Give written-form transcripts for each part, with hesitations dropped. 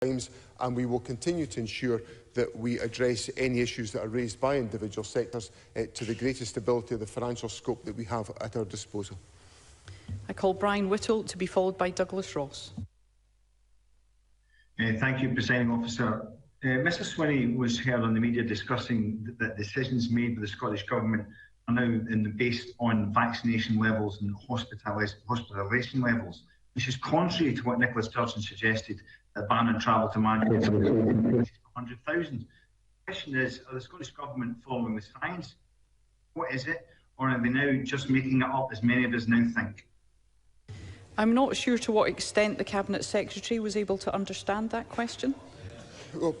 times, and we will continue to ensure that we address any issues that are raised by individual sectors to the greatest ability of the financial scope that we have at our disposal. I call Brian Whittle to be followed by Douglas Ross. Thank you, Presiding Officer. Mr Swinney was heard on the media discussing that decisions made by the Scottish Government are now based on vaccination levels and hospitalisation levels, which is contrary to what Nicola Sturgeon suggested, that ban on travel to Manchester for 100,000. The question is, are the Scottish Government following the science? What is it? Or are they now just making it up, as many of us now think? I'm not sure to what extent the Cabinet Secretary was able to understand that question. Well,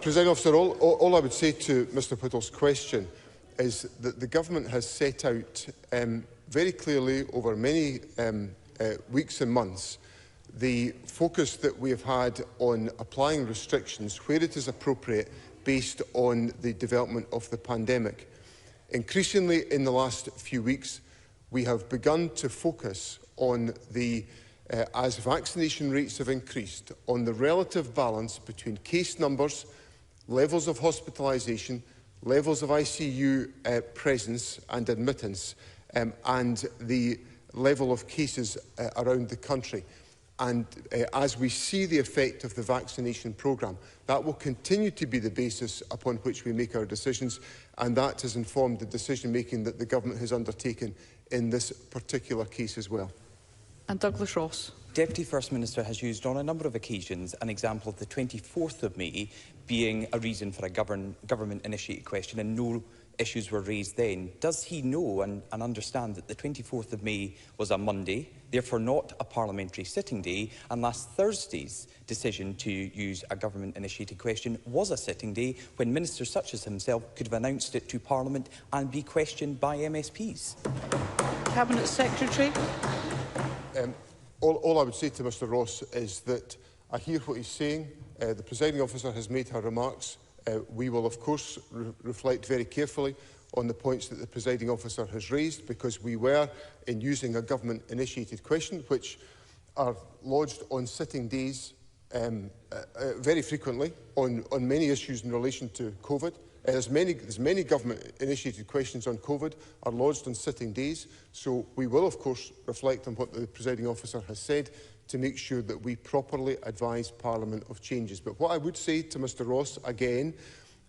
Presiding Officer, all I would say to Mr Whittle's question is that the Government has set out very clearly over many weeks and months the focus that we have had on applying restrictions where it is appropriate based on the development of the pandemic. Increasingly in the last few weeks, we have begun to focus on as vaccination rates have increased, on the relative balance between case numbers, levels of hospitalisation, levels of ICU presence and admittance, and the level of cases around the country. And as we see the effect of the vaccination programme, that will continue to be the basis upon which we make our decisions, and that has informed the decision-making that the Government has undertaken in this particular case as well. And Douglas Ross. Deputy First Minister has used on a number of occasions an example of the 24th of May being a reason for a government-initiated question, and no issues were raised then. Does he know and understand that the 24th of May was a Monday, therefore not a parliamentary sitting day, and last Thursday's decision to use a government-initiated question was a sitting day when ministers such as himself could have announced it to Parliament and be questioned by MSPs? Cabinet Secretary. All I would say to Mr Ross is that I hear what he's saying. The Presiding Officer has made her remarks. We will, of course, reflect very carefully on the points that the Presiding Officer has raised, because we were in using a government-initiated question, which are lodged on sitting days very frequently on many issues in relation to COVID. As many government-initiated questions on COVID are lodged on sitting days, so we will, of course, reflect on what the Presiding Officer has said to make sure that we properly advise Parliament of changes. But what I would say to Mr Ross, again,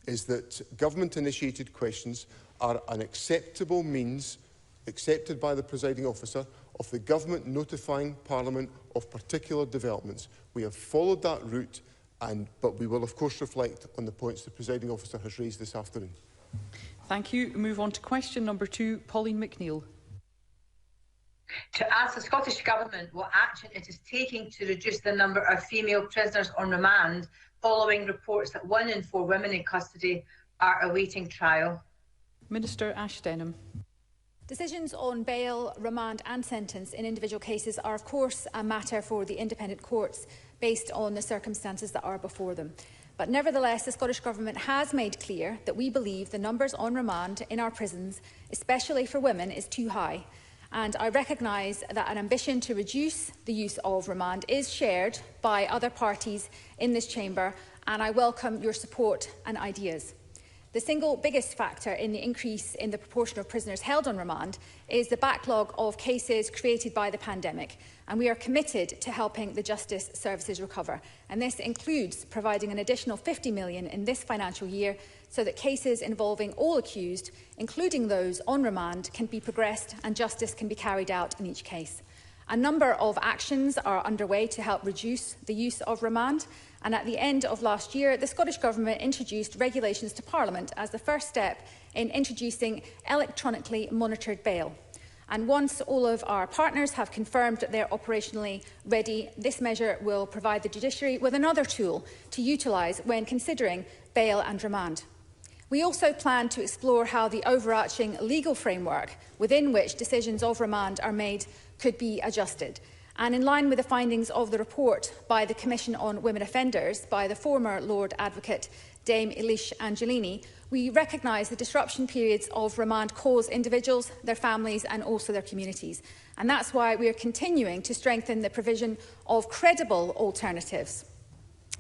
is that government-initiated questions are an acceptable means, accepted by the Presiding Officer, of the Government notifying Parliament of particular developments. We have followed that route, but we will, of course, reflect on the points the Presiding Officer has raised this afternoon. Thank you. We move on to question number 2, Pauline McNeill. To ask the Scottish Government what action it is taking to reduce the number of female prisoners on remand following reports that 1 in 4 women in custody are awaiting trial. Minister Ash Denham. Decisions on bail, remand and sentence in individual cases are of course a matter for the independent courts based on the circumstances that are before them. But nevertheless, the Scottish Government has made clear that we believe the numbers on remand in our prisons, especially for women, is too high. And I recognise that an ambition to reduce the use of remand is shared by other parties in this chamber, and I welcome your support and ideas. The single biggest factor in the increase in the proportion of prisoners held on remand is the backlog of cases created by the pandemic, and we are committed to helping the justice services recover. And this includes providing an additional £50 million in this financial year so that cases involving all accused, including those on remand, can be progressed and justice can be carried out in each case. A number of actions are underway to help reduce the use of remand, and at the end of last year, the Scottish Government introduced regulations to Parliament as the first step in introducing electronically monitored bail. And once all of our partners have confirmed that they're operationally ready, this measure will provide the judiciary with another tool to utilise when considering bail and remand. We also plan to explore how the overarching legal framework within which decisions of remand are made could be adjusted. And in line with the findings of the report by the Commission on Women Offenders by the former Lord Advocate Dame Eilish Angelini, we recognise the disruption periods of remand cause individuals, their families and also their communities. And that's why we are continuing to strengthen the provision of credible alternatives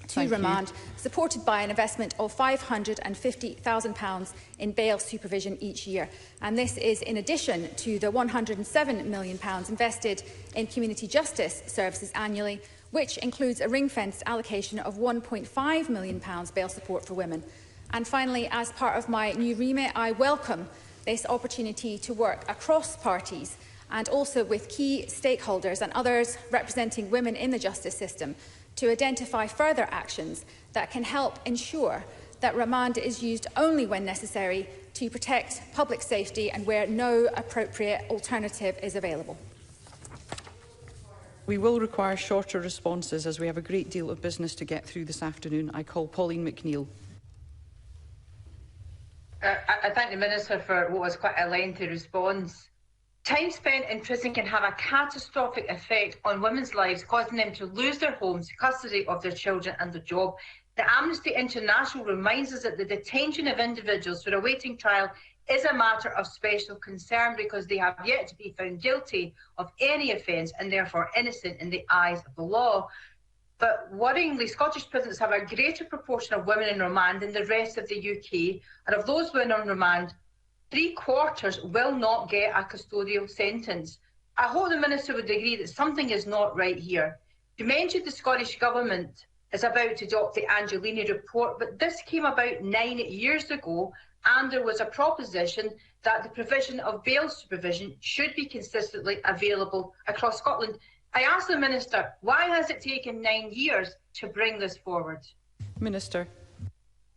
to remand, supported by an investment of £550,000 in bail supervision each year. And this is in addition to the £107 million invested in community justice services annually, which includes a ring-fenced allocation of £1.5 million bail support for women. And finally, as part of my new remit, I welcome this opportunity to work across parties and also with key stakeholders and others representing women in the justice system to identify further actions that can help ensure that remand is used only when necessary to protect public safety and where no appropriate alternative is available. We will require shorter responses as we have a great deal of business to get through this afternoon. I call Pauline McNeill. I thank the Minister for what was quite a lengthy response. Time spent in prison can have a catastrophic effect on women's lives, causing them to lose their homes, custody of their children and their job. The Amnesty International reminds us that the detention of individuals for awaiting trial is a matter of special concern because they have yet to be found guilty of any offence and therefore innocent in the eyes of the law. But worryingly, Scottish prisons have a greater proportion of women in remand than the rest of the UK, and of those women on remand, 3/4 will not get a custodial sentence. I hope the Minister would agree that something is not right here. You mentioned the Scottish Government is about to adopt the Angelini report, but this came about 9 years ago, and there was a proposition that the provision of bail supervision should be consistently available across Scotland. I ask the Minister, why has it taken 9 years to bring this forward? Minister.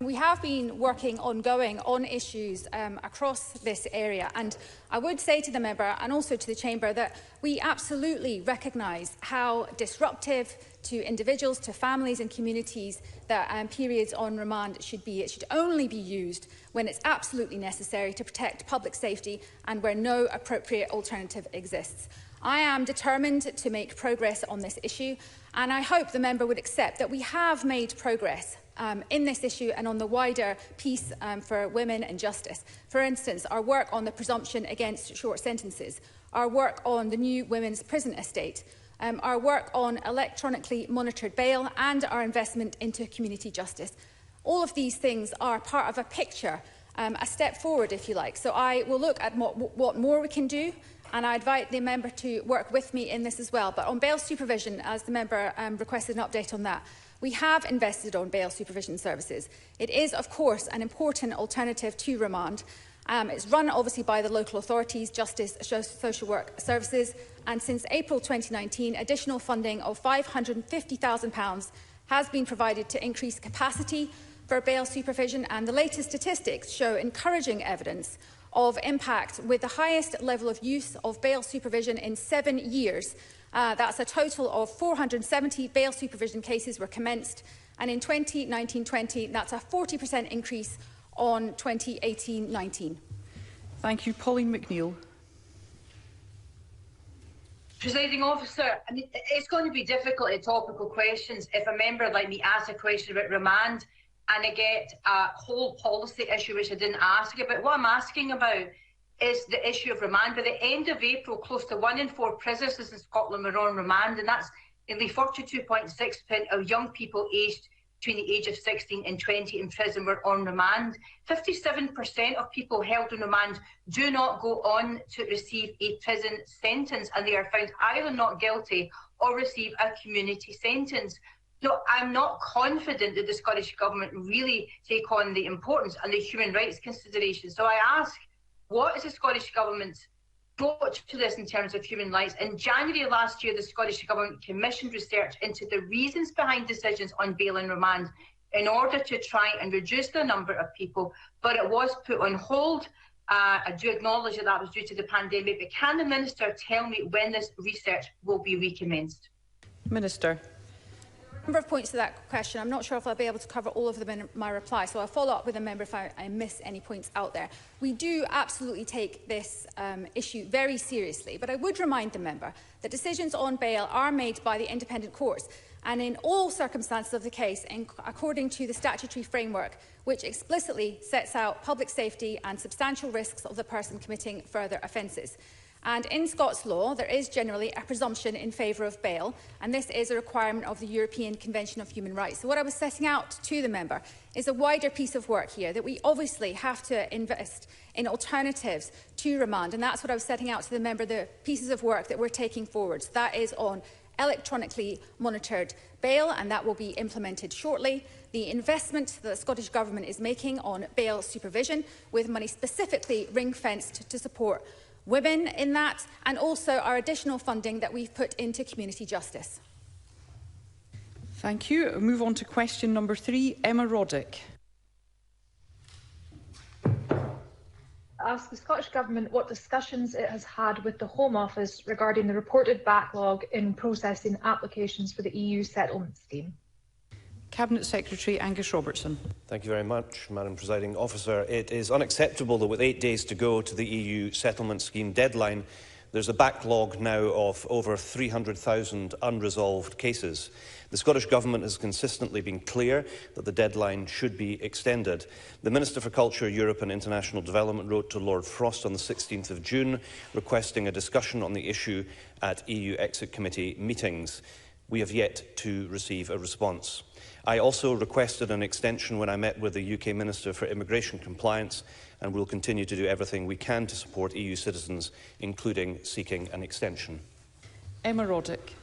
We have been working ongoing on issues across this area, and I would say to the member and also to the Chamber that we absolutely recognise how disruptive to individuals, to families and communities that periods on remand should be. It should only be used when it's absolutely necessary to protect public safety and where no appropriate alternative exists. I am determined to make progress on this issue, and I hope the member would accept that we have made progress in this issue and on the wider piece for women and justice. For instance, our work on the presumption against short sentences, our work on the new women's prison estate, our work on electronically monitored bail and our investment into community justice. All of these things are part of a picture, a step forward, if you like. So I will look at what more we can do, and I invite the member to work with me in this as well. But on bail supervision, as the member requested an update on that, we have invested on bail supervision services. It is, of course, an important alternative to remand. It's run, obviously, by the local authorities, Justice Social Work Services, and since April 2019, additional funding of £550,000 has been provided to increase capacity for bail supervision, and the latest statistics show encouraging evidence of impact, with the highest level of use of bail supervision in 7 years. That's a total of 470 bail supervision cases were commenced, and in 2019-20, that's a 40% increase on 2018-19. Thank you. Pauline McNeill. Presiding Officer, I mean, it's going to be difficult at topical questions if a member like me asks a question about remand and I get a whole policy issue which I didn't ask about. What I'm asking about is the issue of remand. By the end of April, close to 1 in 4 prisoners in Scotland were on remand, and that's nearly 42.6% of young people aged between the age of 16 and 20 in prison were on remand. 57% of people held on remand do not go on to receive a prison sentence, and they are found either not guilty or receive a community sentence. So I'm not confident that the Scottish Government really take on the importance and the human rights considerations. So I ask, what is the Scottish Government's approach to this in terms of human rights? In January last year, the Scottish Government commissioned research into the reasons behind decisions on bail and remand in order to try and reduce the number of people, but it was put on hold. I do acknowledge that that was due to the pandemic, but can the Minister tell me when this research will be recommenced? Minister. A number of points to that question. I'm not sure if I'll be able to cover all of them in my reply, so I'll follow up with a member if I miss any points out there. We do absolutely take this issue very seriously, but I would remind the member that decisions on bail are made by the independent courts, and in all circumstances of the case, according to the statutory framework, which explicitly sets out public safety and substantial risks of the person committing further offences. And in Scots law, there is generally a presumption in favour of bail, and this is a requirement of the European Convention of Human Rights. So what I was setting out to the member is a wider piece of work here, that we obviously have to invest in alternatives to remand, and that's what I was setting out to the member, the pieces of work that we're taking forward. So that is on electronically monitored bail, and that will be implemented shortly. The investment that the Scottish Government is making on bail supervision, with money specifically ring-fenced to support women in that, and also our additional funding that we've put into community justice. Thank you. We'll move on to question number 3. Emma Roddick. Ask the Scottish Government what discussions it has had with the Home Office regarding the reported backlog in processing applications for the EU settlement scheme. Cabinet Secretary Angus Robertson. Thank you very much, Madam Presiding Officer. It is unacceptable that with 8 days to go to the EU settlement scheme deadline, there's a backlog now of over 300,000 unresolved cases. The Scottish Government has consistently been clear that the deadline should be extended. The Minister for Culture, Europe and International Development wrote to Lord Frost on the 16th of June, requesting a discussion on the issue at EU Exit Committee meetings. We have yet to receive a response. I also requested an extension when I met with the UK Minister for Immigration Compliance, and will continue to do everything we can to support EU citizens, including seeking an extension. Emma Roddick.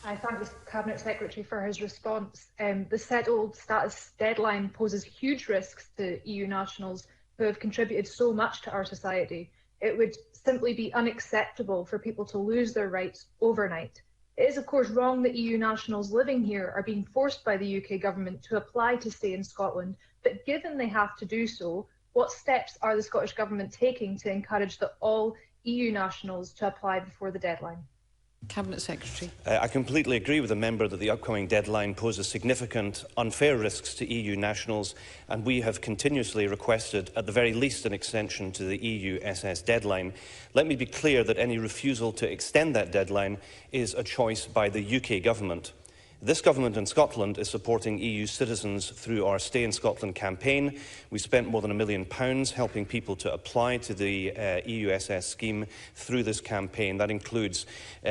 I thank the Cabinet Secretary for his response. The settled status deadline poses huge risks to EU nationals who have contributed so much to our society. It would simply be unacceptable for people to lose their rights overnight. It is, of course, wrong that EU nationals living here are being forced by the UK Government to apply to stay in Scotland, but given they have to do so, what steps are the Scottish Government taking to encourage all EU nationals to apply before the deadline? Cabinet Secretary. I completely agree with the member that the upcoming deadline poses significant unfair risks to EU nationals, and we have continuously requested at the very least an extension to the EU SS deadline. Let me be clear that any refusal to extend that deadline is a choice by the UK Government. This Government in Scotland is supporting EU citizens through our Stay in Scotland campaign. We spent more than £1 million helping people to apply to the EU SS scheme through this campaign. That includes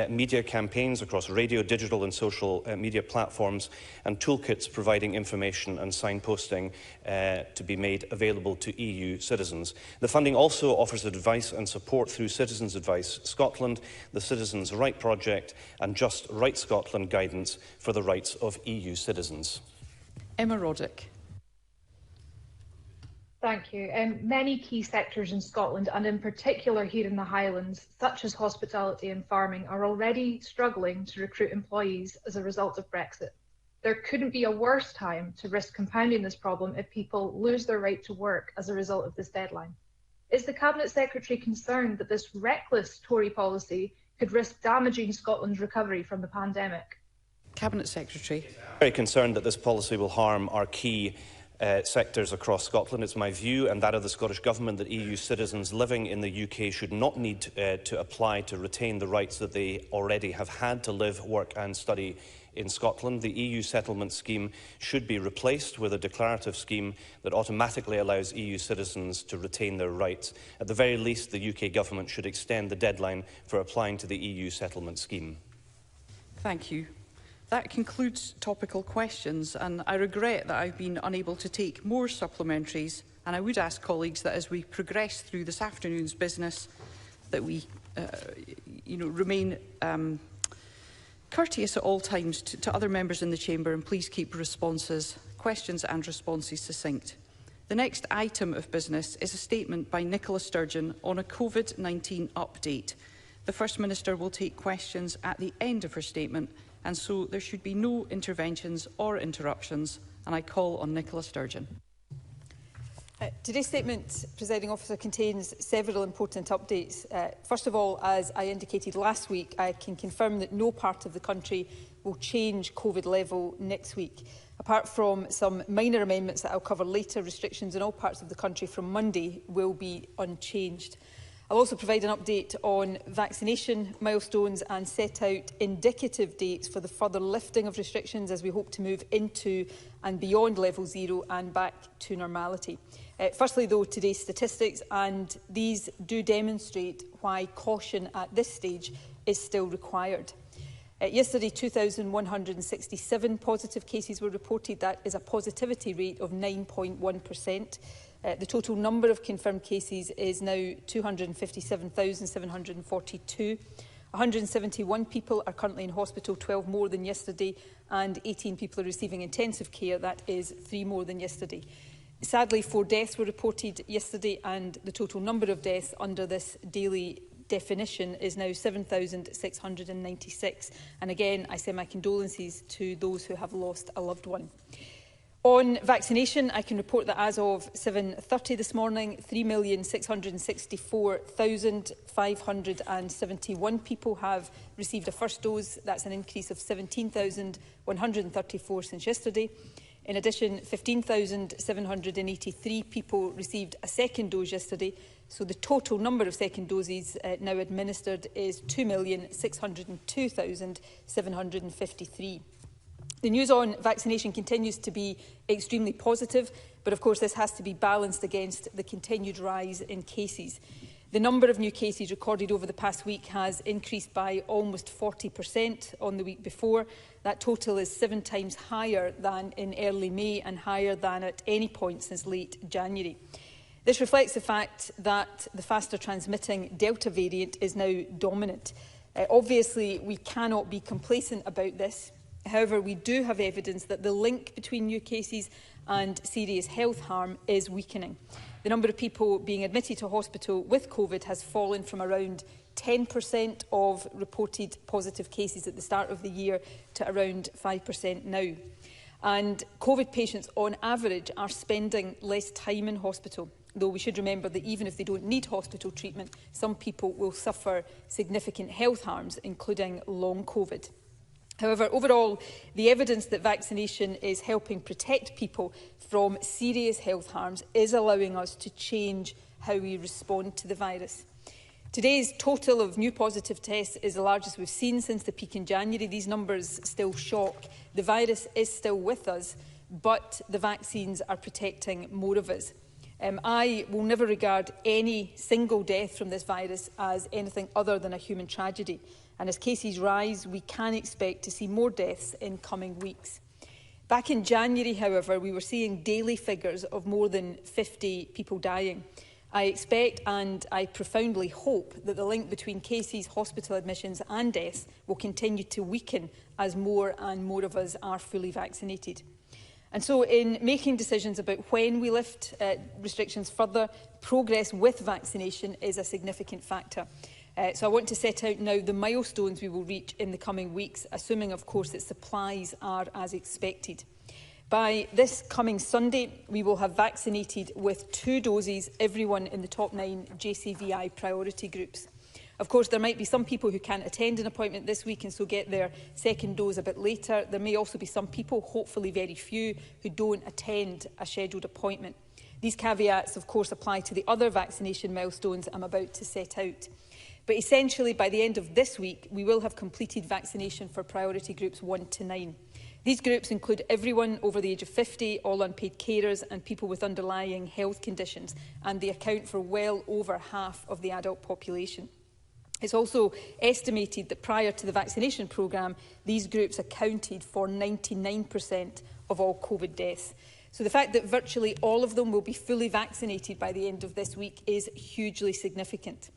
media campaigns across radio, digital and social media platforms, and toolkits providing information and signposting to be made available to EU citizens. The funding also offers advice and support through Citizens Advice Scotland, the Citizens' Right Project and Just Right Scotland guidance for the rights of EU citizens. Emma Roddick. Thank you. Many key sectors in Scotland, and in particular here in the Highlands, such as hospitality and farming, are already struggling to recruit employees as a result of Brexit. There couldn't be a worse time to risk compounding this problem if people lose their right to work as a result of this deadline. Is the Cabinet Secretary concerned that this reckless Tory policy could risk damaging Scotland's recovery from the pandemic? Cabinet Secretary. I'm very concerned that this policy will harm our key sectors across Scotland. It's my view and that of the Scottish Government that EU citizens living in the UK should not need to apply to retain the rights that they already have had to live, work and study in Scotland. The EU settlement scheme should be replaced with a declarative scheme that automatically allows EU citizens to retain their rights. At the very least, the UK Government should extend the deadline for applying to the EU settlement scheme. Thank you. That concludes topical questions, and I regret that I've been unable to take more supplementaries, and I would ask colleagues that as we progress through this afternoon's business that we remain courteous at all times to other members in the Chamber, and please keep questions and responses succinct. The next item of business is a statement by Nicola Sturgeon on a COVID-19 update. The First Minister will take questions at the end of her statement, and so there should be no interventions or interruptions, and I call on Nicola Sturgeon. Today's statement, Presiding Officer, contains several important updates. First of all, as I indicated last week, I can confirm that no part of the country will change COVID level next week. Apart from some minor amendments that I'll cover later, restrictions in all parts of the country from Monday will be unchanged. I'll also provide an update on vaccination milestones and set out indicative dates for the further lifting of restrictions as we hope to move into and beyond level 0 and back to normality. Firstly, though, today's statistics, and these do demonstrate why caution at this stage is still required. Yesterday, 2,167 positive cases were reported. That is a positivity rate of 9.1%. The total number of confirmed cases is now 257,742. 171 people are currently in hospital, 12 more than yesterday, and 18 people are receiving intensive care. That is 3 more than yesterday. Sadly, 4 deaths were reported yesterday, and the total number of deaths under this daily definition is now 7,696. And again, I send my condolences to those who have lost a loved one. On vaccination, I can report that as of 7:30 this morning, 3,664,571 people have received a first dose. That's an increase of 17,134 since yesterday. In addition, 15,783 people received a second dose yesterday. So the total number of second doses now administered is 2,602,753. The news on vaccination continues to be extremely positive, but of course this has to be balanced against the continued rise in cases. The number of new cases recorded over the past week has increased by almost 40% on the week before. That total is 7 times higher than in early May and higher than at any point since late January. This reflects the fact that the faster transmitting Delta variant is now dominant. Obviously, we cannot be complacent about this. However, we do have evidence that the link between new cases and serious health harm is weakening. The number of people being admitted to hospital with COVID has fallen from around 10% of reported positive cases at the start of the year to around 5% now. And COVID patients, on average, are spending less time in hospital, though we should remember that even if they don't need hospital treatment, some people will suffer significant health harms, including long COVID. However, overall, the evidence that vaccination is helping protect people from serious health harms is allowing us to change how we respond to the virus. Today's total of new positive tests is the largest we've seen since the peak in January. These numbers still shock. The virus is still with us, but the vaccines are protecting more of us. I will never regard any single death from this virus as anything other than a human tragedy. And as cases rise, we can expect to see more deaths in coming weeks. Back in January, however, we were seeing daily figures of more than 50 people dying. I expect and I profoundly hope that the link between cases, hospital admissions and deaths will continue to weaken as more and more of us are fully vaccinated. And so in making decisions about when we lift restrictions further, progress with vaccination is a significant factor. So I want to set out now the milestones we will reach in the coming weeks, assuming, of course, that supplies are as expected. By this coming Sunday, we will have vaccinated with 2 doses everyone in the top 9 JCVI priority groups. Of course, there might be some people who can't attend an appointment this week and so get their second dose a bit later. There may also be some people, hopefully very few, who don't attend a scheduled appointment. These caveats, of course, apply to the other vaccination milestones I'm about to set out. But essentially, by the end of this week, we will have completed vaccination for priority groups 1 to 9. These groups include everyone over the age of 50, all unpaid carers and people with underlying health conditions, and they account for well over half of the adult population. It's also estimated that prior to the vaccination programme, these groups accounted for 99% of all COVID deaths. So the fact that virtually all of them will be fully vaccinated by the end of this week is hugely significant.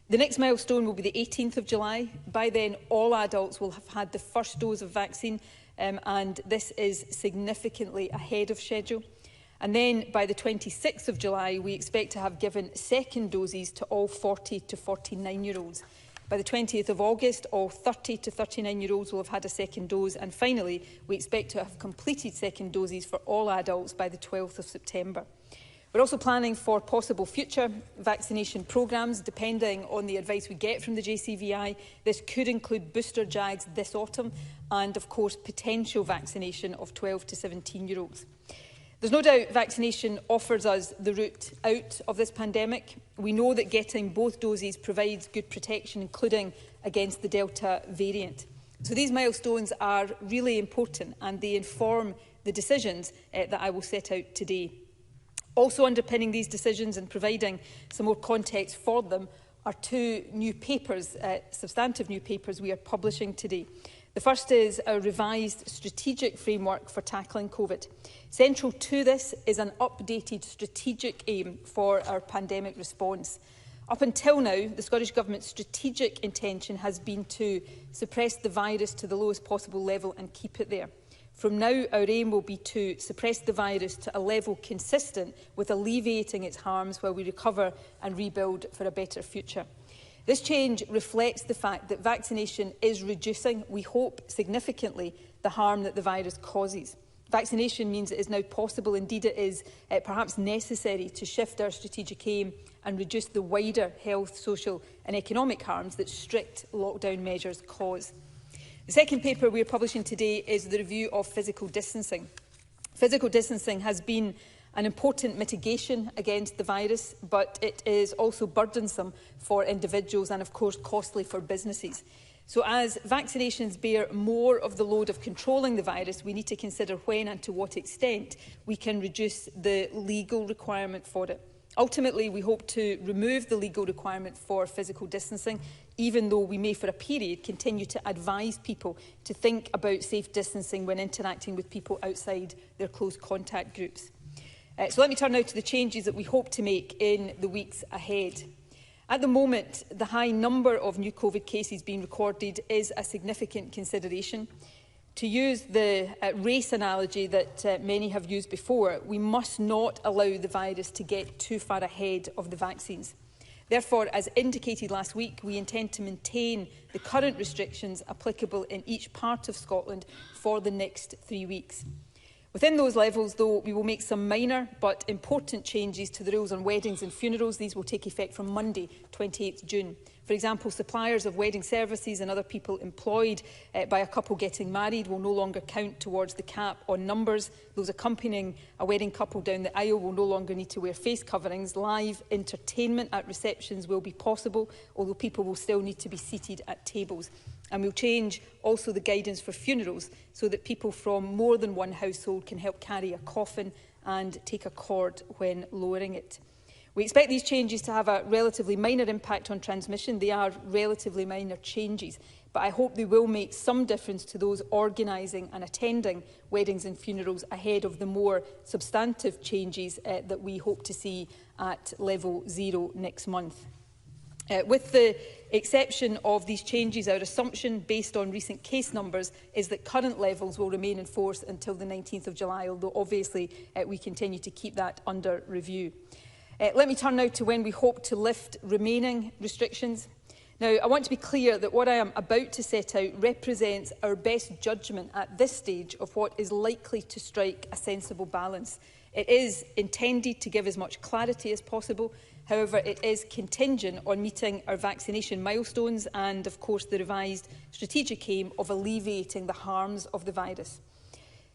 The next milestone will be the 18th of July. By then, all adults will have had the first dose of vaccine, and this is significantly ahead of schedule. And then, by the 26th of July, we expect to have given second doses to all 40 to 49-year-olds. By the 20th of August, all 30 to 39-year-olds will have had a second dose. And finally, we expect to have completed second doses for all adults by the 12th of September. We're also planning for possible future vaccination programmes, depending on the advice we get from the JCVI. This could include booster jags this autumn and, of course, potential vaccination of 12 to 17-year-olds. There's no doubt vaccination offers us the route out of this pandemic. We know that getting both doses provides good protection, including against the Delta variant. So these milestones are really important and they inform the decisions that I will set out today. Also underpinning these decisions and providing some more context for them are two new papers, substantive new papers we are publishing today. The first is a revised strategic framework for tackling COVID. Central to this is an updated strategic aim for our pandemic response. Up until now, the Scottish Government's strategic intention has been to suppress the virus to the lowest possible level and keep it there. From now, our aim will be to suppress the virus to a level consistent with alleviating its harms while we recover and rebuild for a better future. This change reflects the fact that vaccination is reducing, we hope significantly, the harm that the virus causes. Vaccination means it is now possible, indeed it is perhaps necessary, to shift our strategic aim and reduce the wider health, social and economic harms that strict lockdown measures cause. The second paper we are publishing today is the review of physical distancing. Physical distancing has been an important mitigation against the virus, but it is also burdensome for individuals and, of course, costly for businesses. So as vaccinations bear more of the load of controlling the virus, we need to consider when and to what extent we can reduce the legal requirement for it. Ultimately, we hope to remove the legal requirement for physical distancing, even though we may for a period continue to advise people to think about safe distancing when interacting with people outside their close contact groups. So let me turn now to the changes that we hope to make in the weeks ahead. At the moment, the high number of new COVID cases being recorded is a significant consideration. To use the race analogy that many have used before, we must not allow the virus to get too far ahead of the vaccines. Therefore, as indicated last week, we intend to maintain the current restrictions applicable in each part of Scotland for the next 3 weeks. Within those levels, though, we will make some minor but important changes to the rules on weddings and funerals. These will take effect from Monday, 28th June. For example, suppliers of wedding services and other people employed by a couple getting married will no longer count towards the cap on numbers. Those accompanying a wedding couple down the aisle will no longer need to wear face coverings. Live entertainment at receptions will be possible, although people will still need to be seated at tables. And we'll change also the guidance for funerals so that people from more than one household can help carry a coffin and take a cord when lowering it. We expect these changes to have a relatively minor impact on transmission. They are relatively minor changes, but I hope they will make some difference to those organising and attending weddings and funerals ahead of the more substantive changes that we hope to see at level 0 next month. With the exception of these changes, our assumption, based on recent case numbers, is that current levels will remain in force until the 19th of July, although obviously we continue to keep that under review. Let me turn now to when we hope to lift remaining restrictions. Now, I want to be clear that what I am about to set out represents our best judgment at this stage of what is likely to strike a sensible balance. It is intended to give as much clarity as possible. However, it is contingent on meeting our vaccination milestones and, of course, the revised strategic aim of alleviating the harms of the virus.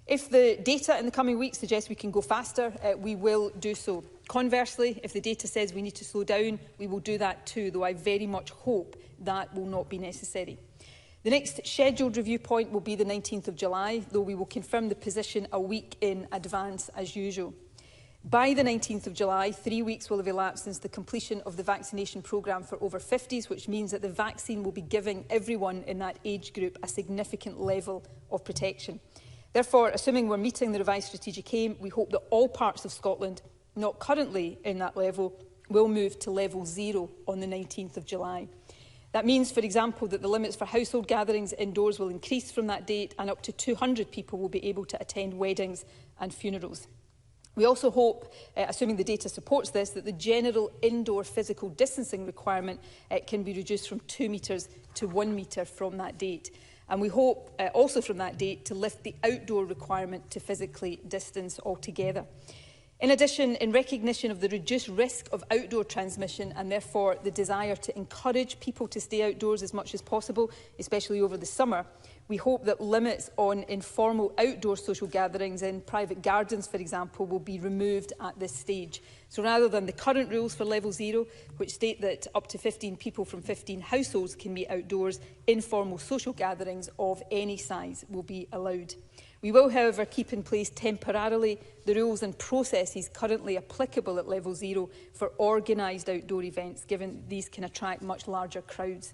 If the data in the coming weeks suggests we can go faster, we will do so. Conversely, if the data says we need to slow down, we will do that too, though I very much hope that will not be necessary. The next scheduled review point will be the 19th of July, though we will confirm the position a week in advance as usual. By the 19th of July, 3 weeks will have elapsed since the completion of the vaccination programme for over 50s, which means that the vaccine will be giving everyone in that age group a significant level of protection. Therefore, assuming we're meeting the revised strategic aim, we hope that all parts of Scotland, not currently in that level, will move to level 0 on the 19th of July. That means, for example, that the limits for household gatherings indoors will increase from that date, and up to 200 people will be able to attend weddings and funerals. We also hope, assuming the data supports this, that the general indoor physical distancing requirement can be reduced from 2 metres to 1 metre from that date. And we hope also from that date to lift the outdoor requirement to physically distance altogether. In addition, in recognition of the reduced risk of outdoor transmission and therefore the desire to encourage people to stay outdoors as much as possible, especially over the summer, we hope that limits on informal outdoor social gatherings in private gardens, for example, will be removed at this stage. So rather than the current rules for level 0, which state that up to 15 people from 15 households can meet outdoors, informal social gatherings of any size will be allowed. We will, however, keep in place temporarily the rules and processes currently applicable at level 0 for organised outdoor events, given these can attract much larger crowds.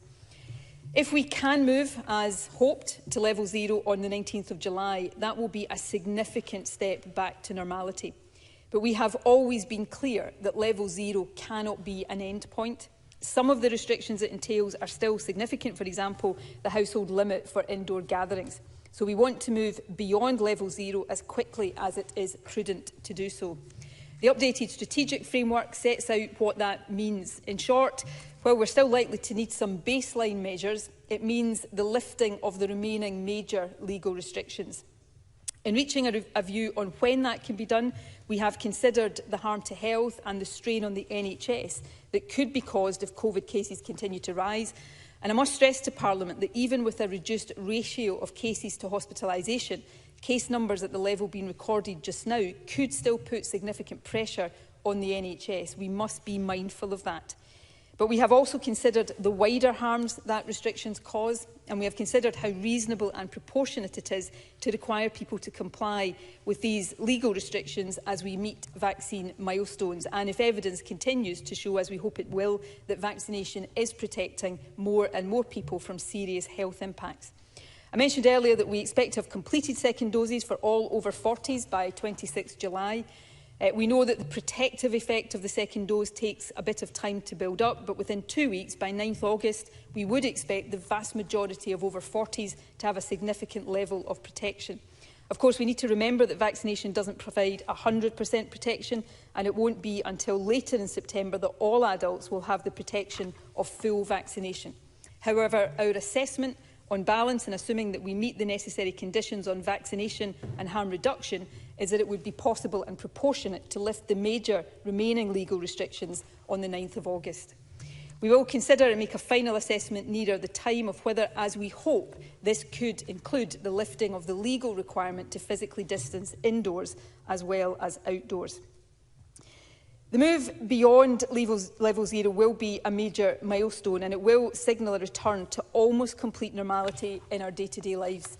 If we can move, as hoped, to level 0 on the 19th of July, that will be a significant step back to normality. But we have always been clear that level 0 cannot be an end point. Some of the restrictions it entails are still significant, for example, the household limit for indoor gatherings. So we want to move beyond level 0 as quickly as it is prudent to do so. The updated strategic framework sets out what that means. In short, while we're still likely to need some baseline measures, it means the lifting of the remaining major legal restrictions. In reaching a view on when that can be done, we have considered the harm to health and the strain on the NHS that could be caused if COVID cases continue to rise. And I must stress to Parliament that even with a reduced ratio of cases to hospitalisation, case numbers at the level being recorded just now could still put significant pressure on the NHS. We must be mindful of that. But we have also considered the wider harms that restrictions cause, and we have considered how reasonable and proportionate it is to require people to comply with these legal restrictions as we meet vaccine milestones, and if evidence continues to show, as we hope it will, that vaccination is protecting more and more people from serious health impacts. I mentioned earlier that we expect to have completed second doses for all over 40s by 26 July. We know that the protective effect of the second dose takes a bit of time to build up, but within 2 weeks, by 9th August, we would expect the vast majority of over 40s to have a significant level of protection. Of course, we need to remember that vaccination doesn't provide 100% protection, and it won't be until later in September that all adults will have the protection of full vaccination. However, our assessment on balance, and assuming that we meet the necessary conditions on vaccination and harm reduction, is that it would be possible and proportionate to lift the major remaining legal restrictions on the 9th of August. We will consider and make a final assessment nearer the time of whether, as we hope, this could include the lifting of the legal requirement to physically distance indoors as well as outdoors. The move beyond level 0 will be a major milestone, and it will signal a return to almost complete normality in our day-to-day lives.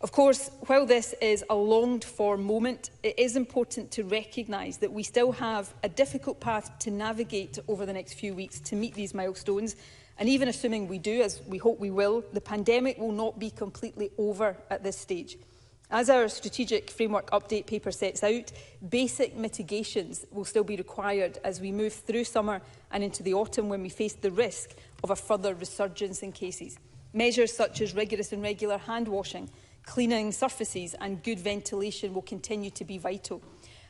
Of course, while this is a longed-for moment, it is important to recognise that we still have a difficult path to navigate over the next few weeks to meet these milestones, and even assuming we do, as we hope we will, the pandemic will not be completely over at this stage. As our strategic framework update paper sets out, basic mitigations will still be required as we move through summer and into the autumn, when we face the risk of a further resurgence in cases. Measures such as rigorous and regular hand washing, cleaning surfaces and good ventilation will continue to be vital.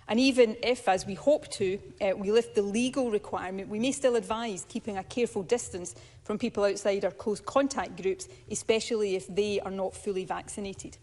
And even if, as we hope to, we lift the legal requirement, we may still advise keeping a careful distance from people outside our close contact groups, especially if they are not fully vaccinated.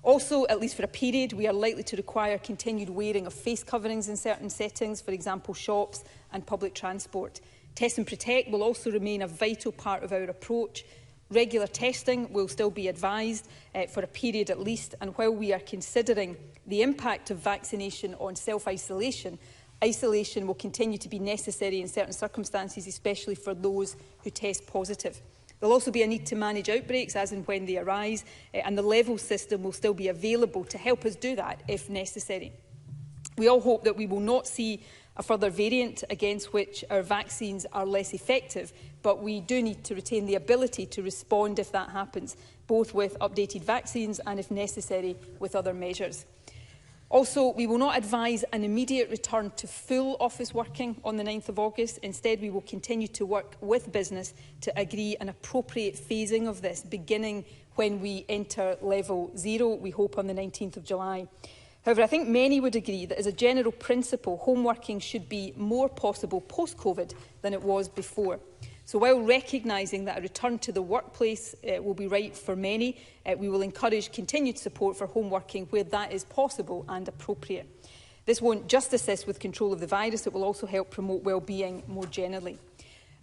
Also, at least for a period, we are likely to require continued wearing of face coverings in certain settings, for example shops and public transport. Test and Protect will also remain a vital part of our approach. Regular testing will still be advised for a period at least, and while we are considering the impact of vaccination on self-isolation, isolation will continue to be necessary in certain circumstances, especially for those who test positive. There will also be a need to manage outbreaks as and when they arise, and the level system will still be available to help us do that if necessary. We all hope that we will not see a further variant against which our vaccines are less effective, but we do need to retain the ability to respond if that happens, both with updated vaccines and, if necessary, with other measures. Also, we will not advise an immediate return to full office working on the 9th of August. Instead, we will continue to work with business to agree an appropriate phasing of this, beginning when we enter level 0, we hope on the 19th of July. However, I think many would agree that as a general principle, home working should be more possible post-COVID than it was before. So while recognising that a return to the workplace will be right for many, we will encourage continued support for home working where that is possible and appropriate. This won't just assist with control of the virus, it will also help promote well-being more generally.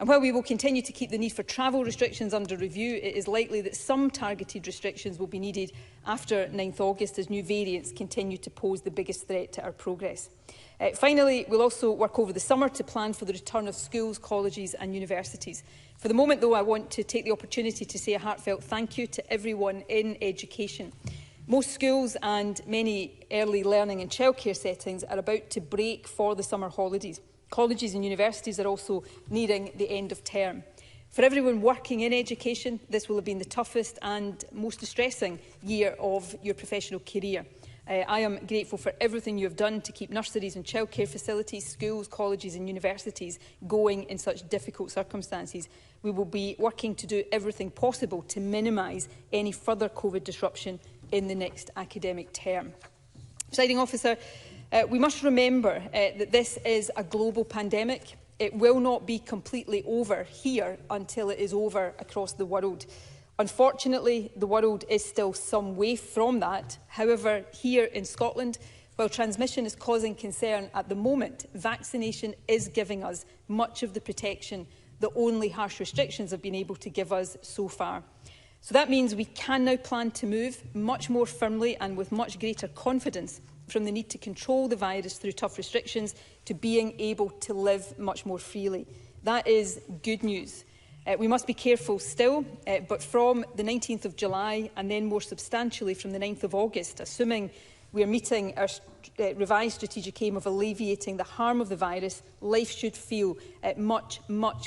And while we will continue to keep the need for travel restrictions under review, it is likely that some targeted restrictions will be needed after 9th August as new variants continue to pose the biggest threat to our progress. Finally, we'll also work over the summer to plan for the return of schools, colleges and universities. For the moment, though, I want to take the opportunity to say a heartfelt thank you to everyone in education. Most schools and many early learning and childcare settings are about to break for the summer holidays. Colleges and universities are also nearing the end of term. For everyone working in education, this will have been the toughest and most distressing year of your professional career. I am grateful for everything you have done to keep nurseries and childcare facilities, schools, colleges and universities going in such difficult circumstances. We will be working to do everything possible to minimise any further COVID disruption in the next academic term. Presiding Officer, we must remember that this is a global pandemic. It will not be completely over here until it is over across the world. Unfortunately, the world is still some way from that. However, here in Scotland, while transmission is causing concern at the moment, vaccination is giving us much of the protection that only harsh restrictions have been able to give us so far. So that means we can now plan to move much more firmly and with much greater confidence from the need to control the virus through tough restrictions to being able to live much more freely. That is good news. We must be careful still, but from the 19th of July and then more substantially from the 9th of August, assuming we are meeting our revised strategic aim of alleviating the harm of the virus, life should feel much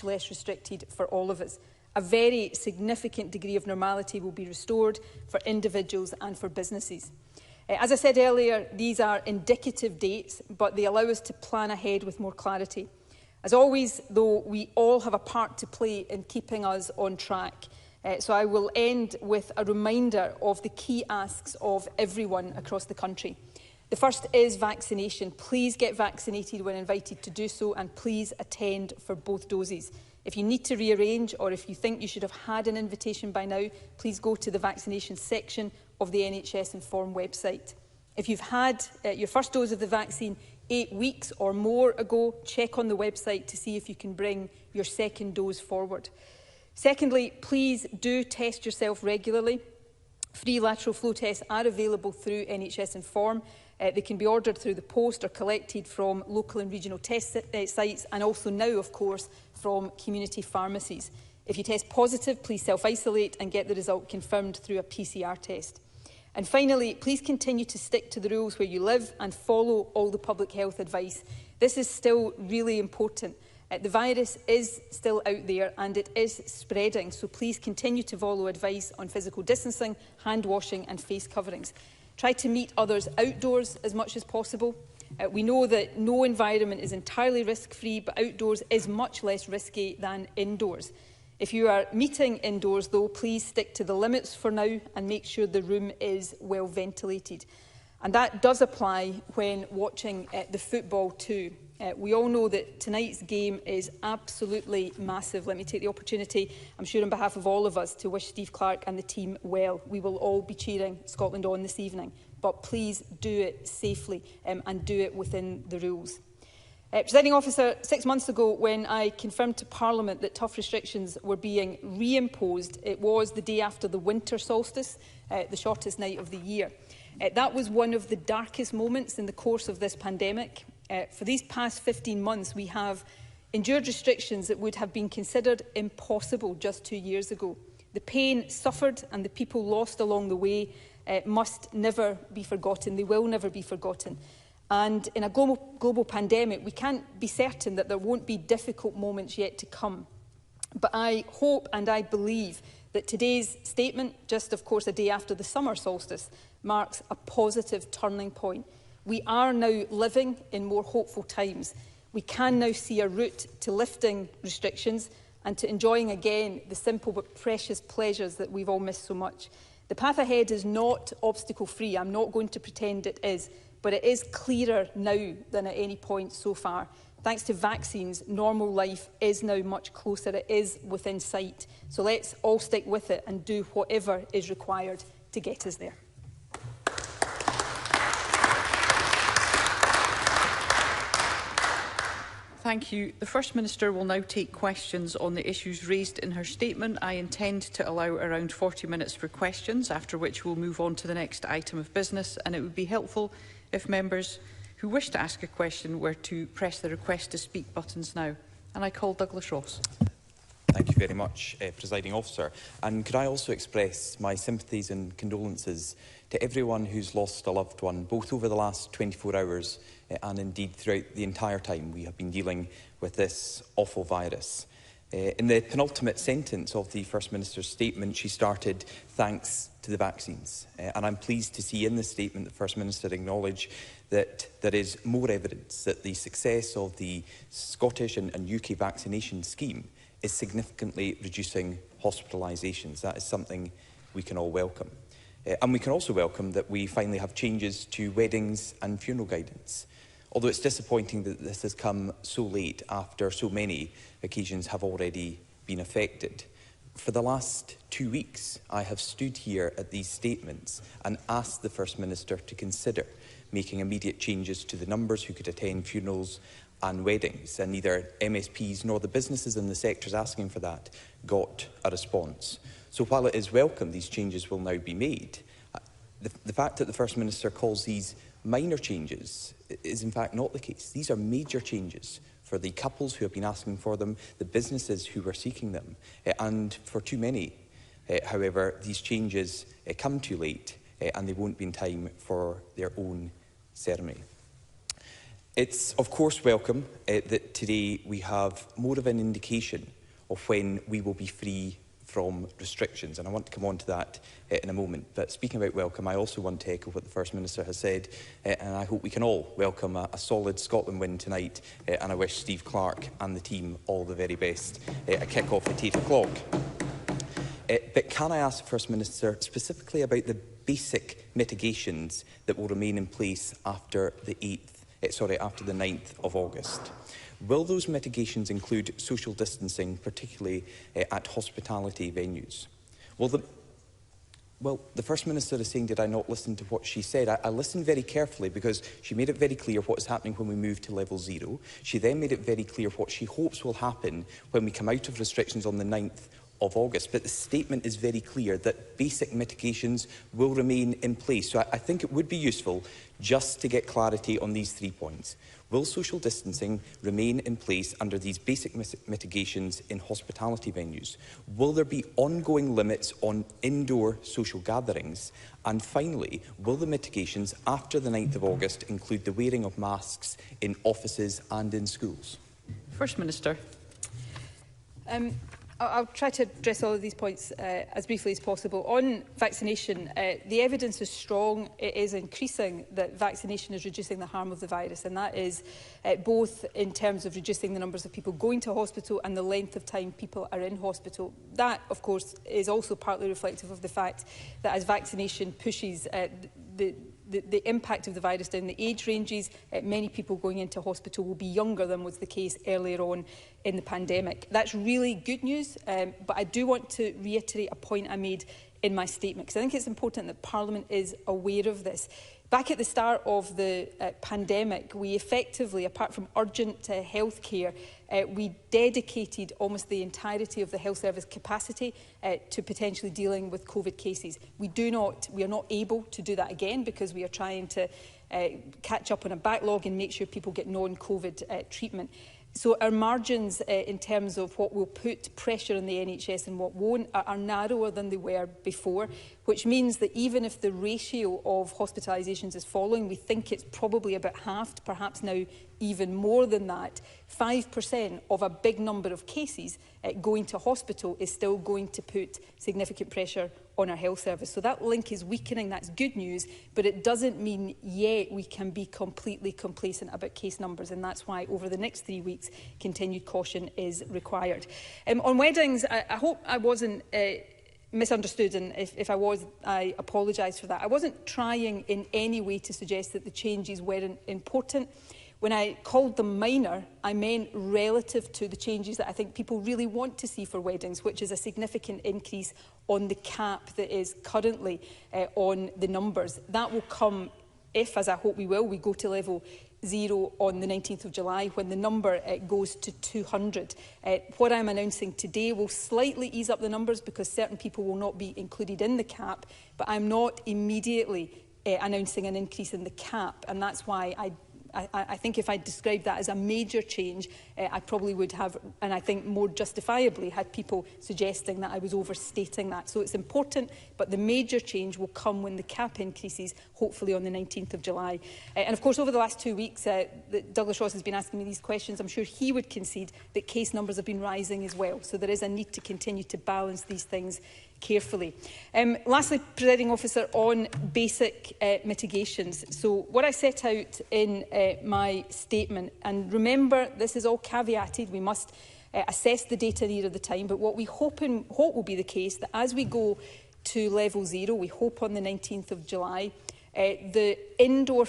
less restricted for all of us. A very significant degree of normality will be restored for individuals and for businesses. As I said earlier, these are indicative dates, but they allow us to plan ahead with more clarity. As always, though, we all have a part to play in keeping us on track. So I will end with a reminder of the key asks of everyone across the country. The first is vaccination. Please get vaccinated when invited to do so, and please attend for both doses. If you need to rearrange, or if you think you should have had an invitation by now, please go to the vaccination section of the NHS Inform website. If you've had your first dose of the vaccine 8 weeks or more ago, check on the website to see if you can bring your second dose forward. Secondly, please do test yourself regularly. Free lateral flow tests are available through NHS Inform. They can be ordered through the post or collected from local and regional test sites, and also now, of course, from community pharmacies. If you test positive, please self-isolate and get the result confirmed through a PCR test. And finally, please continue to stick to the rules where you live and follow all the public health advice. This is still really important. The virus is still out there and it is spreading, so please continue to follow advice on physical distancing, hand washing and face coverings. Try to meet others outdoors as much as possible. We know that no environment is entirely risk-free, but outdoors is much less risky than indoors. If you are meeting indoors, though, please stick to the limits for now and make sure the room is well ventilated. And that does apply when watching the football too. We all know that tonight's game is absolutely massive. Let me take the opportunity, I'm sure on behalf of all of us, to wish Steve Clarke and the team well. We will all be cheering Scotland on this evening, but please do it safely and do it within the rules. Presiding Officer, 6 months ago, when I confirmed to Parliament that tough restrictions were being reimposed, it was the day after the winter solstice, the shortest night of the year. That was one of the darkest moments in the course of this pandemic. For these past 15 months, we have endured restrictions that would have been considered impossible just 2 years ago. The pain suffered and the people lost along the way must never be forgotten. They will never be forgotten. And in a global pandemic, we can't be certain that there won't be difficult moments yet to come. But I hope and I believe that today's statement, just of course a day after the summer solstice, marks a positive turning point. We are now living in more hopeful times. We can now see a route to lifting restrictions and to enjoying again the simple but precious pleasures that we've all missed so much. The path ahead is not obstacle-free. I'm not going to pretend it is, but it is clearer now than at any point so far. Thanks to vaccines, normal life is now much closer. It is within sight. So let's all stick with it and do whatever is required to get us there. Thank you. The First Minister will now take questions on the issues raised in her statement. I intend to allow around 40 minutes for questions, after which we'll move on to the next item of business, and it would be helpful if members who wish to ask a question were to press the request to speak buttons now. And I call Douglas Ross. Thank you very much, Presiding Officer. And could I also express my sympathies and condolences to everyone who's lost a loved one, both over the last 24 hours and indeed throughout the entire time we have been dealing with this awful virus. In the penultimate sentence of the First Minister's statement, she started, "Thanks to the vaccines." And I'm pleased to see in the statement the First Minister acknowledge that there is more evidence that the success of the Scottish and UK vaccination scheme is significantly reducing hospitalisations. That is something we can all welcome. And we can also welcome that we finally have changes to weddings and funeral guidance. Although it's disappointing that this has come so late after so many occasions have already been affected. For the last 2 weeks, I have stood here at these statements and asked the First Minister to consider making immediate changes to the numbers who could attend funerals and weddings, and neither MSPs nor the businesses in the sectors asking for that got a response. So while it is welcome these changes will now be made, the fact that the First Minister calls these minor changes is in fact not the case. These are major changes for the couples who have been asking for them, the businesses who were seeking them, and for too many, however, these changes come too late and they won't be in time for their own ceremony. It's of course welcome that today we have more of an indication of when we will be free from restrictions, and I want to come on to that in a moment. But speaking about welcome, I also want to echo what the First Minister has said, and I hope we can all welcome a solid Scotland win tonight, and I wish Steve Clarke and the team all the very best. A kick-off at 8 o'clock. But can I ask the First Minister specifically about the basic mitigations that will remain in place after the 9th of August? Will those mitigations include social distancing, particularly at hospitality venues? Well, the First Minister is saying, did I not listen to what she said? I listened very carefully because she made it very clear what is happening when we move to level 0. She then made it very clear what she hopes will happen when we come out of restrictions on the 9th of August. But the statement is very clear that basic mitigations will remain in place. So I think it would be useful just to get clarity on these 3 points. Will social distancing remain in place under these basic mitigations in hospitality venues? Will there be ongoing limits on indoor social gatherings? And finally, will the mitigations after the 9th of August include the wearing of masks in offices and in schools? First Minister. I'll try to address all of these points as briefly as possible. On vaccination, the evidence is strong. It is increasing that vaccination is reducing the harm of the virus, and that is both in terms of reducing the numbers of people going to hospital and the length of time people are in hospital. That, of course, is also partly reflective of the fact that as vaccination pushes the impact of the virus down the age ranges, many people going into hospital will be younger than was the case earlier on in the pandemic. That's really good news, but I do want to reiterate a point I made in my statement, because I think it's important that Parliament is aware of this. Back at the start of the pandemic, we effectively, apart from urgent health care, we dedicated almost the entirety of the health service capacity to potentially dealing with COVID cases. We are not able to do that again because we are trying to catch up on a backlog and make sure people get non-COVID treatment. So our margins in terms of what will put pressure on the NHS and what won't are narrower than they were before, which means that even if the ratio of hospitalisations is falling, we think it's probably about halved, perhaps now even more than that. 5% of a big number of cases going to hospital is still going to put significant pressure on our health service. So that link is weakening, that's good news, but it doesn't mean yet we can be completely complacent about case numbers, and that's why over the next 3 weeks continued caution is required. On weddings, I hope I wasn't misunderstood, and if I was, I apologise for that. I wasn't trying in any way to suggest that the changes weren't important. When I called them minor, I meant relative to the changes that I think people really want to see for weddings, which is a significant increase on the cap that is currently on the numbers. That will come if, as I hope we will, we go to level 0 on the 19th of July, when the number goes to 200. What I'm announcing today will slightly ease up the numbers because certain people will not be included in the cap, but I'm not immediately announcing an increase in the cap, and that's why I I think if I described that as a major change, I probably would have, and I think more justifiably, had people suggesting that I was overstating that. So it's important, but the major change will come when the cap increases, hopefully on the 19th of July. And of course, over the last 2 weeks, Douglas Ross has been asking me these questions. I'm sure he would concede that case numbers have been rising as well. So there is a need to continue to balance these things carefully. Lastly, Presiding Officer, on basic mitigations. So what I set out in my statement, and remember this is all caveated, we must assess the data near the time, but what we hope will be the case, that as we go to level 0, we hope on the 19th of July, the indoor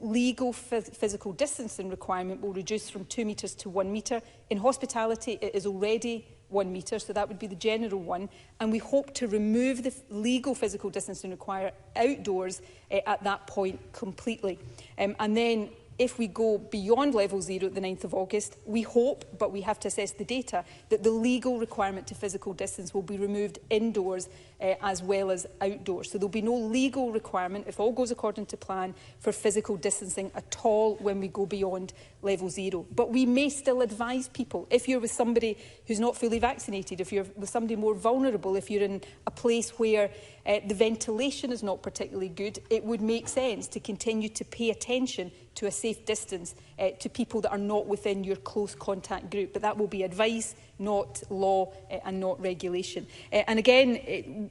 legal physical distancing requirement will reduce from 2 metres to 1 metre. In hospitality, it is already 1 metre, so that would be the general one. And we hope to remove the legal physical distancing required outdoors at that point completely. And then if we go beyond level 0 at the 9th of August, we hope, but we have to assess the data, that the legal requirement to physical distance will be removed indoors as well as outdoors. So there will be no legal requirement, if all goes according to plan, for physical distancing at all when we go beyond level 0. But we may still advise people, if you're with somebody who's not fully vaccinated, if you're with somebody more vulnerable, if you're in a place where the ventilation is not particularly good, it would make sense to continue to pay attention to a safe distance to people that are not within your close contact group. But that will be advice, not law and not regulation. And again,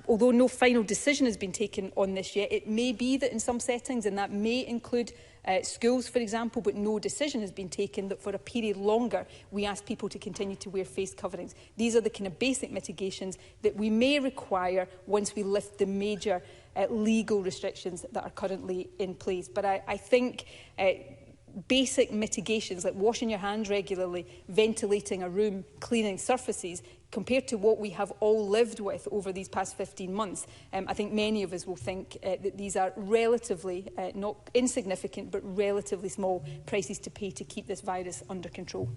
although no final decision has been taken on this yet, it may be that in some settings, and that may include schools, for example, but no decision has been taken, that for a period longer we ask people to continue to wear face coverings. These are the kind of basic mitigations that we may require once we lift the major legal restrictions that are currently in place. But I think basic mitigations like washing your hands regularly, ventilating a room, cleaning surfaces, compared to what we have all lived with over these past 15 months, I think many of us will think that these are relatively, not insignificant, but relatively small prices to pay to keep this virus under control.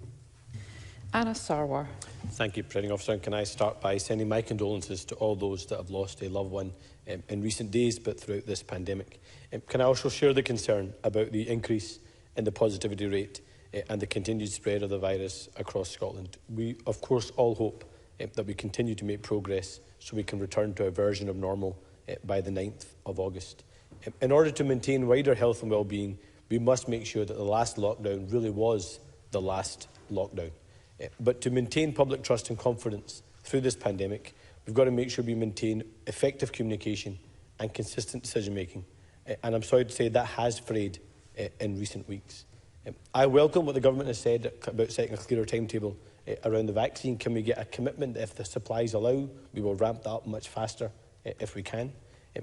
Anna Sarwar. Thank you, Presiding Officer. And can I start by sending my condolences to all those that have lost a loved one in recent days, but throughout this pandemic. Can I also share the concern about the increase in the positivity rate and the continued spread of the virus across Scotland? We, of course, all hope that we continue to make progress so we can return to a version of normal by the 9th of August. In order to maintain wider health and well-being, we must make sure that the last lockdown really was the last lockdown. But to maintain public trust and confidence through this pandemic, we've got to make sure we maintain effective communication and consistent decision-making. And I'm sorry to say that has frayed in recent weeks. I welcome what the Government has said about setting a clearer timetable around the vaccine. Can we get a commitment that if the supplies allow, we will ramp that up much faster if we can?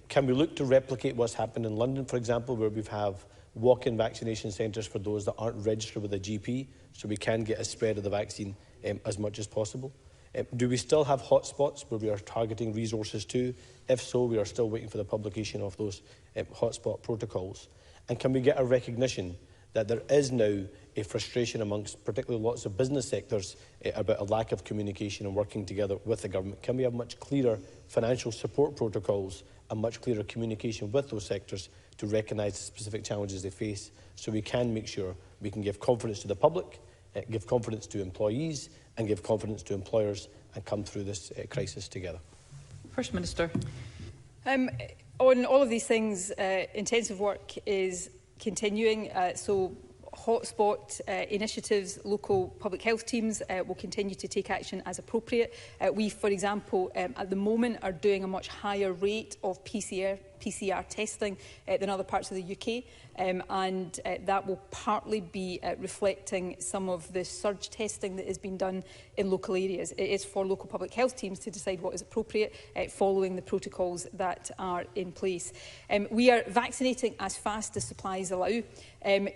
Can we look to replicate what's happened in London, for example, where we have walk-in vaccination centres for those that aren't registered with a GP, so we can get a spread of the vaccine as much as possible? Do we still have hotspots where we are targeting resources to? If so, we are still waiting for the publication of those hotspot protocols. And can we get a recognition that there is now a frustration amongst particularly lots of business sectors about a lack of communication and working together with the Government? Can we have much clearer financial support protocols and much clearer communication with those sectors to recognise the specific challenges they face, so we can make sure we can give confidence to the public, give confidence to employees and give confidence to employers and come through this crisis together? First Minister. On all of these things, intensive work is continuing. So hotspot initiatives, local public health teams will continue to take action as appropriate. We, for example, at the moment are doing a much higher rate of PCR testing than other parts of the UK, and that will partly be reflecting some of the surge testing that has been done in local areas. It is for local public health teams to decide what is appropriate following the protocols that are in place. We are vaccinating as fast as supplies allow.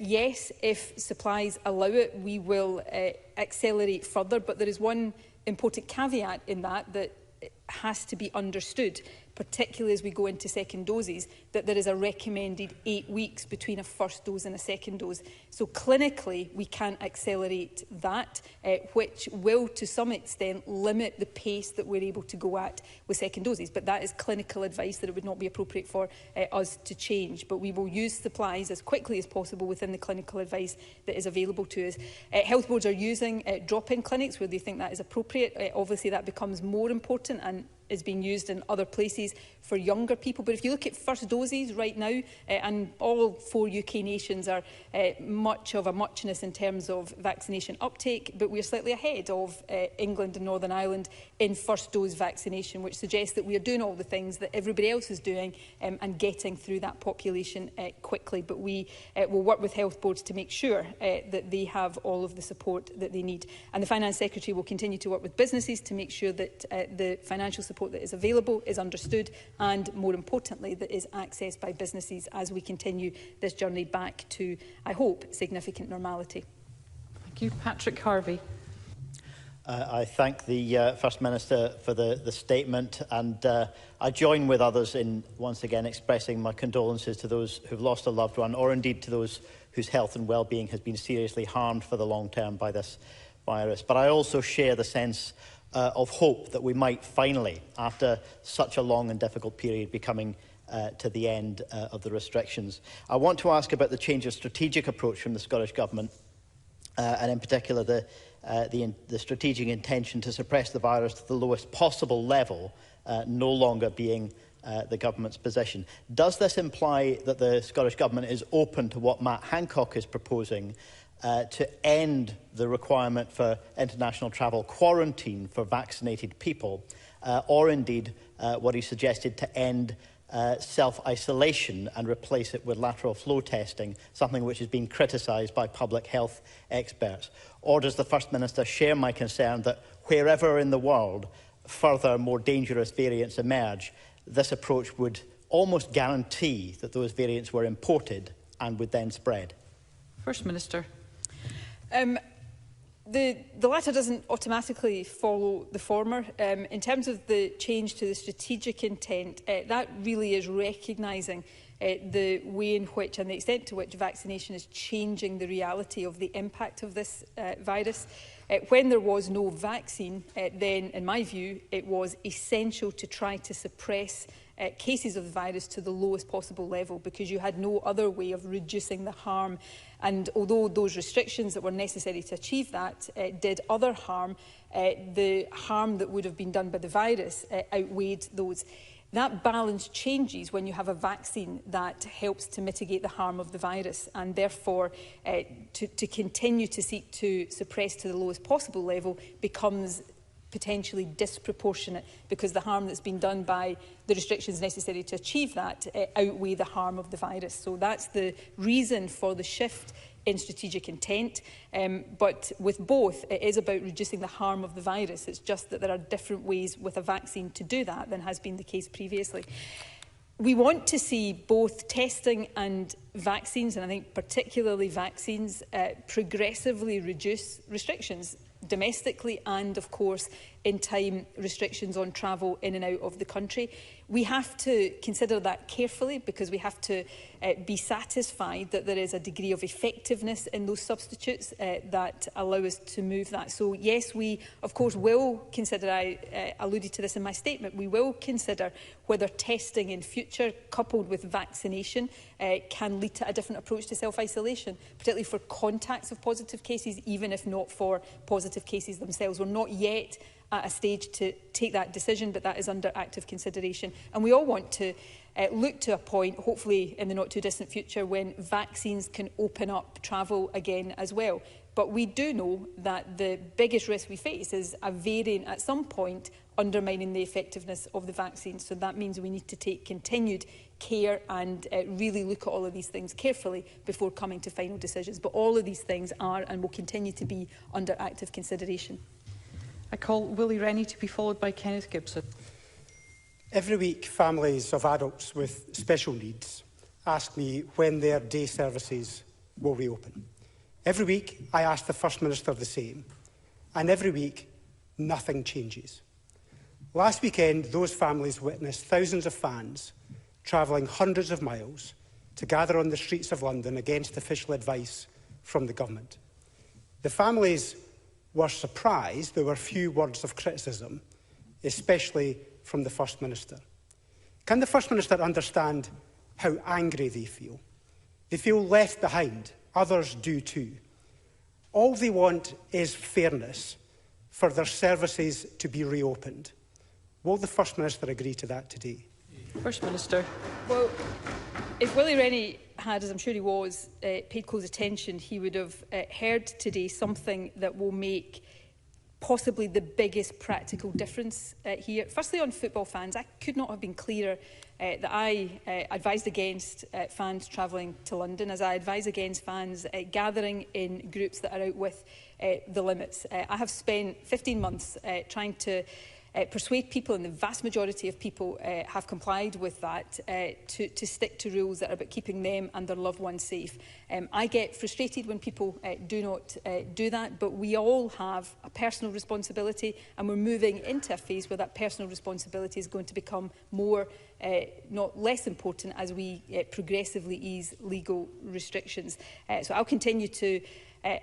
Yes, if supplies allow it, we will accelerate further, but there is one important caveat in that has to be understood. particularly as we go into second doses, that there is a recommended 8 weeks between a first dose and a second dose. So clinically, we can accelerate that, which will to some extent limit the pace that we're able to go at with second doses. But that is clinical advice that it would not be appropriate for us to change. But we will use supplies as quickly as possible within the clinical advice that is available to us. Health boards are using drop-in clinics where they think that is appropriate. Obviously, that becomes more important and is being used in other places for younger people. But if you look at first doses right now, and all 4 UK nations are much of a muchness in terms of vaccination uptake, but we're slightly ahead of England and Northern Ireland in first dose vaccination, which suggests that we are doing all the things that everybody else is doing and getting through that population quickly. But we will work with health boards to make sure that they have all of the support that they need. And the Finance Secretary will continue to work with businesses to make sure that the financial support that is available is understood and, more importantly, that is accessed by businesses as we continue this journey back to, I hope, significant normality. Thank you. Patrick Harvey. I thank the First Minister for the statement, and I join with others in once again expressing my condolences to those who've lost a loved one, or indeed to those whose health and well-being has been seriously harmed for the long term by this virus. But I also share the sense of hope that we might finally, after such a long and difficult period, be coming to the end of the restrictions. I want to ask about the change of strategic approach from the Scottish Government, and in particular the strategic intention to suppress the virus to the lowest possible level, no longer being the Government's position. Does this imply that the Scottish Government is open to what Matt Hancock is proposing, to end the requirement for international travel quarantine for vaccinated people, or indeed what he suggested to end self-isolation and replace it with lateral flow testing, something which has been criticised by public health experts? Or does the First Minister share my concern that wherever in the world further, more dangerous variants emerge, this approach would almost guarantee that those variants were imported and would then spread? First Minister. The latter doesn't automatically follow the former. In terms of the change to the strategic intent, that really is recognising the way in which and the extent to which vaccination is changing the reality of the impact of this virus. When there was no vaccine, then, in my view, it was essential to try to suppress cases of the virus to the lowest possible level, because you had no other way of reducing the harm. And although those restrictions that were necessary to achieve that did other harm, the harm that would have been done by the virus outweighed those. That balance changes when you have a vaccine that helps to mitigate the harm of the virus, and therefore to continue to seek to suppress to the lowest possible level becomes potentially disproportionate, because the harm that's been done by the restrictions necessary to achieve that outweigh the harm of the virus. So that's the reason for the shift in strategic intent. But with both, it is about reducing the harm of the virus. It's just that there are different ways with a vaccine to do that than has been the case previously. We want to see both testing and vaccines, and I think particularly vaccines, progressively reduce restrictions domestically and, of course, in time restrictions on travel in and out of the country. We have to consider that carefully, because we have to be satisfied that there is a degree of effectiveness in those substitutes that allow us to move that. So yes, we of course will consider, I alluded to this in my statement, we will consider whether testing in future coupled with vaccination can lead to a different approach to self-isolation, particularly for contacts of positive cases, even if not for positive cases themselves. We're not yet at a stage to take that decision, but that is under active consideration. And we all want to look to a point, hopefully in the not too distant future, when vaccines can open up travel again as well. But we do know that the biggest risk we face is a variant at some point undermining the effectiveness of the vaccine. So that means we need to take continued care and really look at all of these things carefully before coming to final decisions. But all of these things are and will continue to be under active consideration. I call Willie Rennie to be followed by Kenneth Gibson. Every week, families of adults with special needs ask me when their day services will reopen. Every week, I ask the First Minister the same, and every week, nothing changes. Last weekend, those families witnessed thousands of fans travelling hundreds of miles to gather on the streets of London against official advice from the government. The families were surprised there were few words of criticism, especially from the First Minister. Can the First Minister understand how angry they feel? They feel left behind. Others do too. All they want is fairness for their services to be reopened. Will the First Minister agree to that today? First Minister. Well, if Willie Rennie had, as I'm sure he was, paid close attention, he would have heard today something that will make possibly the biggest practical difference here. Firstly, on football fans, I could not have been clearer that I advised against fans travelling to London, as I advise against fans gathering in groups that are out with the limits. I have spent 15 months trying to persuade people, and the vast majority of people have complied with that, to stick to rules that are about keeping them and their loved ones safe. I get frustrated when people do not do that, but we all have a personal responsibility, and we're moving into a phase where that personal responsibility is going to become more, not less important, as we progressively ease legal restrictions. So I'll continue to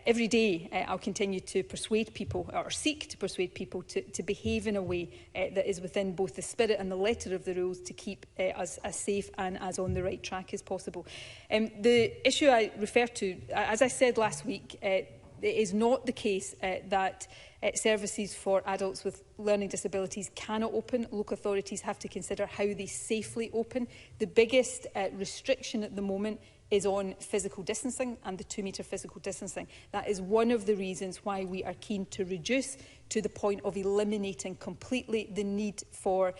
every day, I'll continue to persuade people, or seek to persuade people, to behave in a way that is within both the spirit and the letter of the rules to keep us as safe and as on the right track as possible. The issue I refer to, as I said last week, it is not the case that services for adults with learning disabilities cannot open. Local authorities have to consider how they safely open. The biggest restriction at the moment is on physical distancing and the 2-metre physical distancing. That is one of the reasons why we are keen to reduce to the point of eliminating completely the need for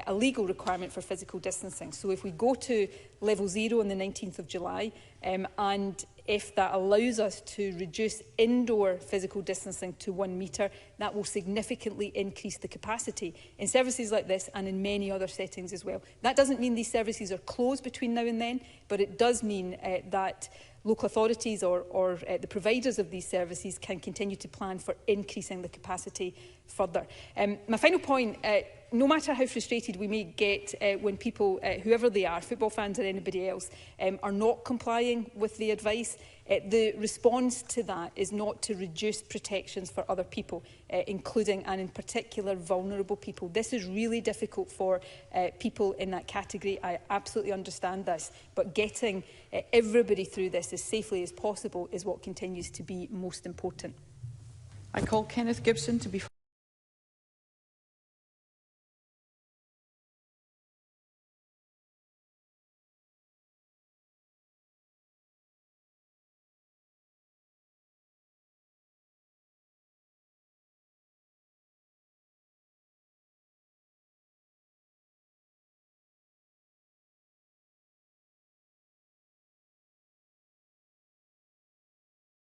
a legal requirement for physical distancing. So if we go to level 0 on the 19th of July, and if that allows us to reduce indoor physical distancing to 1 metre, that will significantly increase the capacity in services like this and in many other settings as well. That doesn't mean these services are closed between now and then, but it does mean that local authorities or the providers of these services can continue to plan for increasing the capacity further. My final point, no matter how frustrated we may get when people, whoever they are, football fans or anybody else, are not complying with the advice, the response to that is not to reduce protections for other people, including and in particular vulnerable people. This is really difficult for people in that category. I absolutely understand this, but getting everybody through this as safely as possible is what continues to be most important. I call Kenneth Gibson to be